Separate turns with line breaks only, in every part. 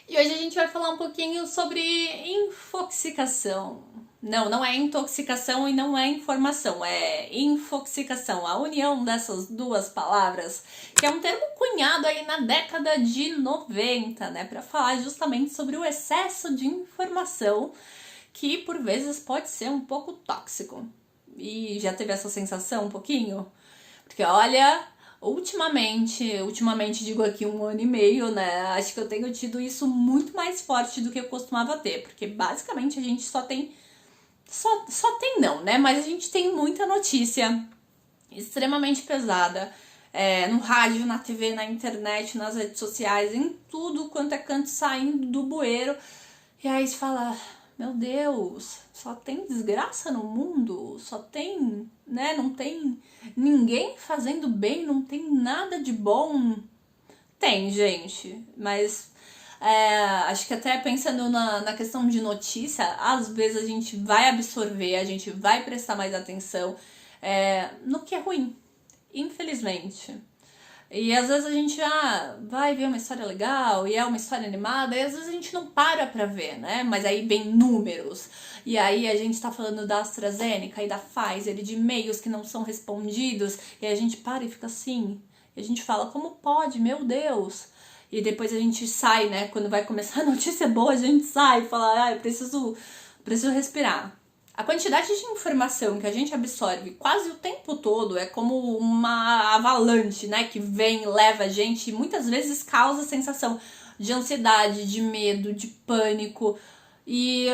E hoje a gente vai falar um pouquinho sobre infoxicação. Não, não é intoxicação e não é informação, é infoxicação, a união dessas duas palavras, que é um termo cunhado aí na década de 90, né, para falar justamente sobre o excesso de informação, que por vezes pode ser um pouco tóxico. E já teve essa sensação um pouquinho? Porque olha, ultimamente digo aqui 1 ano e meio, né? Acho que eu tenho tido isso muito mais forte do que eu costumava ter, porque basicamente a gente só tem. Só tem não, né? Mas a gente tem muita notícia extremamente pesada. No rádio, na TV, na internet, nas redes sociais, em tudo quanto é canto saindo do bueiro. E aí você fala, meu Deus, só tem desgraça no mundo, só tem, né, não tem ninguém fazendo bem, não tem nada de bom. Tem, gente, mas acho que até pensando na questão de notícia, às vezes a gente vai absorver, a gente vai prestar mais atenção no que é ruim, infelizmente. E às vezes a gente vai ver uma história legal e é uma história animada, e às vezes a gente não para pra ver, né? Mas aí vem números. E aí a gente tá falando da AstraZeneca e da Pfizer e de e-mails que não são respondidos, e aí a gente para e fica assim. E a gente fala, como pode? Meu Deus! E depois a gente sai, né? Quando vai começar a notícia boa, a gente sai e fala, eu preciso respirar. A quantidade de informação que a gente absorve quase o tempo todo é como uma avalanche, né? Que vem, leva a gente e muitas vezes causa sensação de ansiedade, de medo, de pânico. E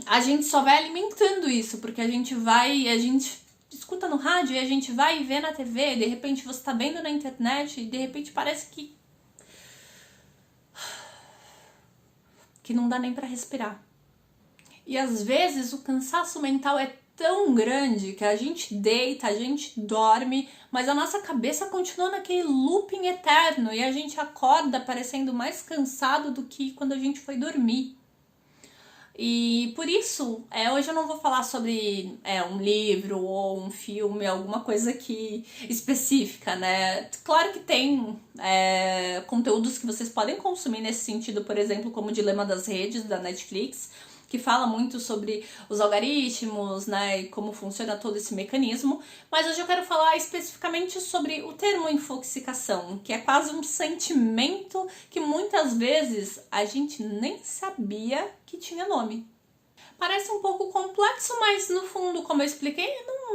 a gente só vai alimentando isso, porque a gente escuta no rádio e a gente vai ver na TV, e de repente você tá vendo na internet e de repente parece que não dá nem pra respirar. E às vezes o cansaço mental é tão grande que a gente deita, a gente dorme, mas a nossa cabeça continua naquele looping eterno e a gente acorda parecendo mais cansado do que quando a gente foi dormir. E por isso, hoje eu não vou falar sobre um livro ou um filme, alguma coisa que específica, né? Claro que tem conteúdos que vocês podem consumir nesse sentido, por exemplo, como o Dilema das Redes, da Netflix, que fala muito sobre os algoritmos, né, e como funciona todo esse mecanismo, mas hoje eu quero falar especificamente sobre o termo infoxicação, que é quase um sentimento que muitas vezes a gente nem sabia que tinha nome. Parece um pouco complexo, mas no fundo, como eu expliquei,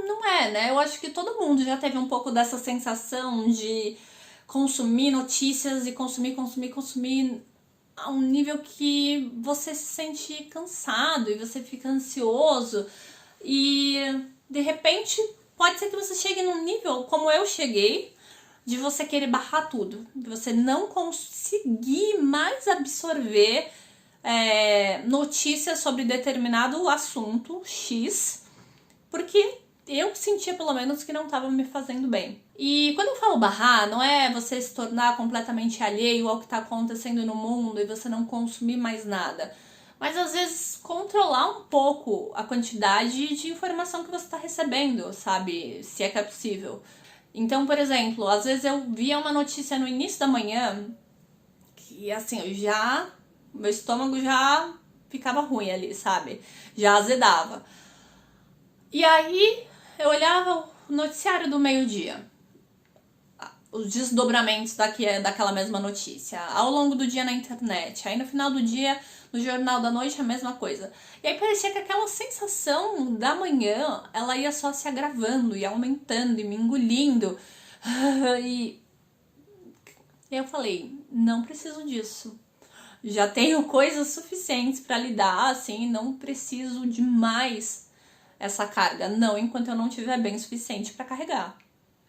não é, né? Eu acho que todo mundo já teve um pouco dessa sensação de consumir notícias e consumir a um nível que você se sente cansado e você fica ansioso e de repente pode ser que você chegue num nível como eu cheguei, de você querer barrar tudo, de você não conseguir mais absorver notícias sobre determinado assunto X, porque eu sentia pelo menos que não estava me fazendo bem. E quando eu falo barrar, não é você se tornar completamente alheio ao que está acontecendo no mundo e você não consumir mais nada, mas às vezes controlar um pouco a quantidade de informação que você está recebendo, sabe? Se é que é possível. Então, por exemplo, às vezes eu via uma notícia no início da manhã que assim, meu estômago já ficava ruim ali, sabe? Já azedava. E aí eu olhava o noticiário do meio-dia, os desdobramentos daquela mesma notícia, ao longo do dia na internet, aí no final do dia, no Jornal da Noite, a mesma coisa. E aí parecia que aquela sensação da manhã, ela ia só se agravando e aumentando e me engolindo. E eu falei, não preciso disso. Já tenho coisas suficientes para lidar, assim, não preciso de mais essa carga. Não, enquanto eu não tiver bem o suficiente para carregar.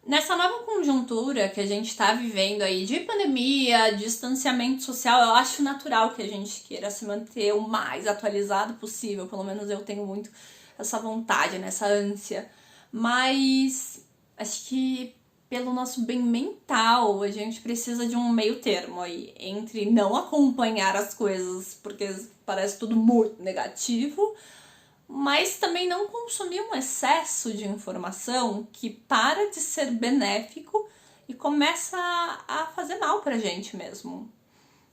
Nessa nova conjuntura que a gente está vivendo aí de pandemia, distanciamento social, eu acho natural que a gente queira se manter o mais atualizado possível. Pelo menos eu tenho muito essa vontade, né, essa ânsia. Mas acho que pelo nosso bem mental, a gente precisa de um meio termo aí entre não acompanhar as coisas, porque parece tudo muito negativo, mas também não consumir um excesso de informação que para de ser benéfico e começa a fazer mal pra gente mesmo.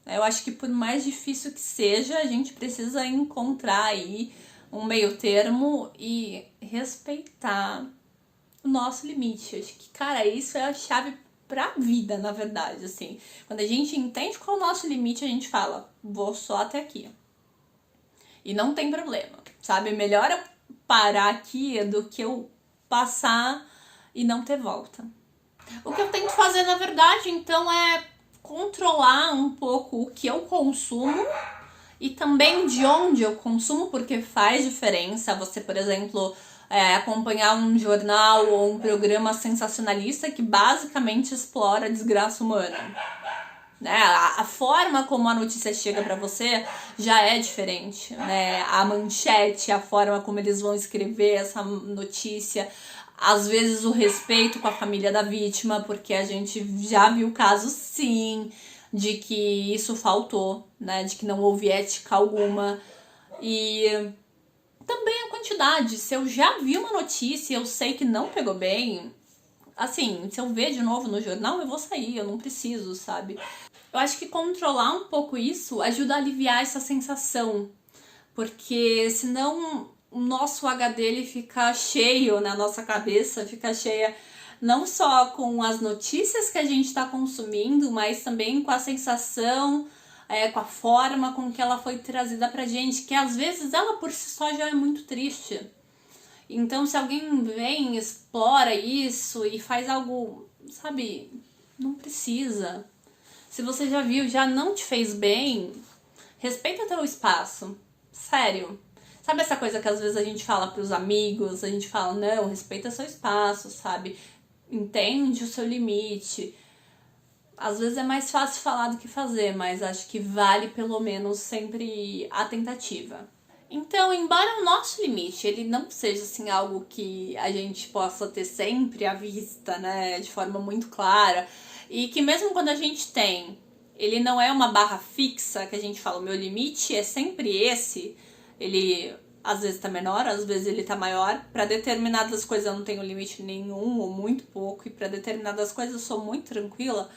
Eu acho que por mais difícil que seja, a gente precisa encontrar aí um meio termo e respeitar o nosso limite. Acho que, cara, isso é a chave pra vida, na verdade, assim. Quando a gente entende qual é o nosso limite, a gente fala, vou só até aqui. E não tem problema, sabe? Melhor eu parar aqui do que eu passar e não ter volta. O que eu tento fazer, na verdade, então, é controlar um pouco o que eu consumo e também de onde eu consumo, porque faz diferença você, por exemplo, acompanhar um jornal ou um programa sensacionalista que basicamente explora a desgraça humana. Né? A forma como a notícia chega para você já é diferente, né? A manchete, a forma como eles vão escrever essa notícia, às vezes o respeito com a família da vítima, porque a gente já viu casos, sim, de que isso faltou, né? De que não houve ética alguma. E também a quantidade. Se eu já vi uma notícia e eu sei que não pegou bem, assim, se eu ver de novo no jornal, eu vou sair, eu não preciso, sabe? Eu acho que controlar um pouco isso ajuda a aliviar essa sensação, porque senão o nosso HD ele fica cheio na nossa cabeça, fica cheia não só com as notícias que a gente está consumindo, mas também com a sensação, com a forma com que ela foi trazida pra gente, que às vezes ela por si só já é muito triste. Então se alguém vem, explora isso e faz algo, sabe, não precisa. Se você já viu, já não te fez bem, respeita teu espaço. Sério. Sabe essa coisa que às vezes a gente fala pros amigos, a gente fala, não, respeita seu espaço, sabe? Entende o seu limite. Às vezes é mais fácil falar do que fazer, mas acho que vale pelo menos sempre a tentativa. Então, embora o nosso limite ele não seja assim algo que a gente possa ter sempre à vista, né, de forma muito clara, e que mesmo quando a gente tem, ele não é uma barra fixa que a gente fala, o meu limite é sempre esse, ele às vezes tá menor, às vezes ele tá maior, para determinadas coisas eu não tenho limite nenhum ou muito pouco, e para determinadas coisas eu sou muito tranquila.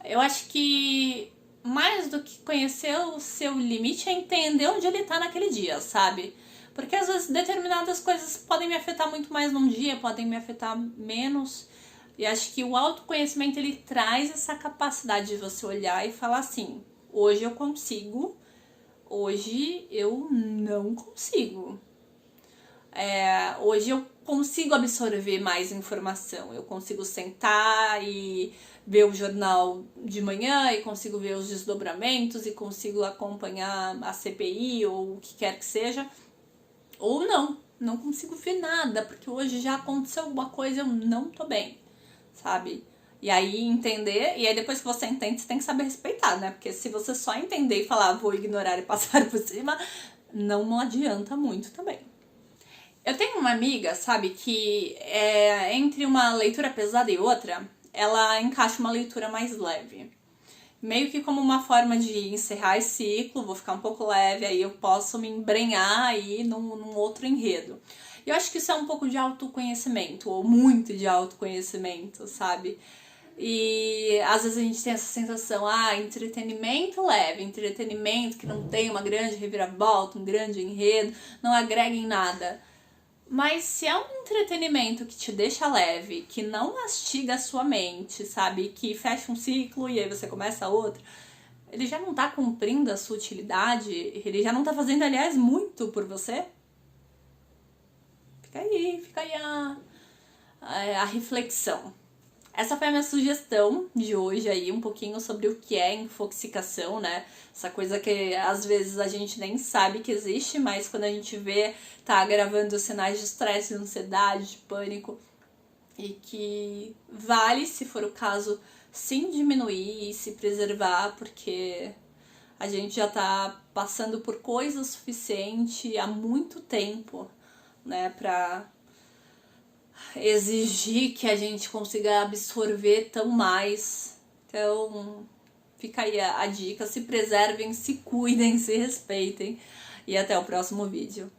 Eu acho que mais do que conhecer o seu limite é entender onde ele tá naquele dia, sabe? Porque às vezes determinadas coisas podem me afetar muito mais num dia, podem me afetar menos. E acho que o autoconhecimento ele traz essa capacidade de você olhar e falar assim, hoje eu consigo, hoje eu não consigo. Hoje eu consigo absorver mais informação, eu consigo sentar e ver o jornal de manhã e consigo ver os desdobramentos e consigo acompanhar a CPI ou o que quer que seja, ou não consigo ver nada, porque hoje já aconteceu alguma coisa e eu não tô bem, sabe? E aí entender, e aí depois que você entende, você tem que saber respeitar, né? Porque se você só entender e falar, vou ignorar e passar por cima, não adianta muito também. Eu tenho uma amiga, sabe, que entre uma leitura pesada e outra, ela encaixa uma leitura mais leve. Meio que como uma forma de encerrar esse ciclo, vou ficar um pouco leve, aí eu posso me embrenhar aí num outro enredo. E eu acho que isso é um pouco de autoconhecimento, ou muito de autoconhecimento, sabe? E às vezes a gente tem essa sensação, entretenimento leve, entretenimento que não tem uma grande reviravolta, um grande enredo, não agrega em nada. Mas se é um entretenimento que te deixa leve, que não mastiga a sua mente, sabe? Que fecha um ciclo e aí você começa outro, ele já não tá cumprindo a sua utilidade, ele já não tá fazendo, aliás, muito por você. Fica aí a reflexão. Essa foi a minha sugestão de hoje aí, um pouquinho sobre o que é infoxicação, né? Essa coisa que às vezes a gente nem sabe que existe, mas quando a gente vê, tá agravando sinais de estresse, de ansiedade, de pânico. E que vale, se for o caso, sim diminuir e se preservar, porque a gente já tá passando por coisa suficiente há muito tempo, né, pra exigir que a gente consiga absorver tão mais. Então, fica aí a dica, se preservem, se cuidem, se respeitem e até o próximo vídeo.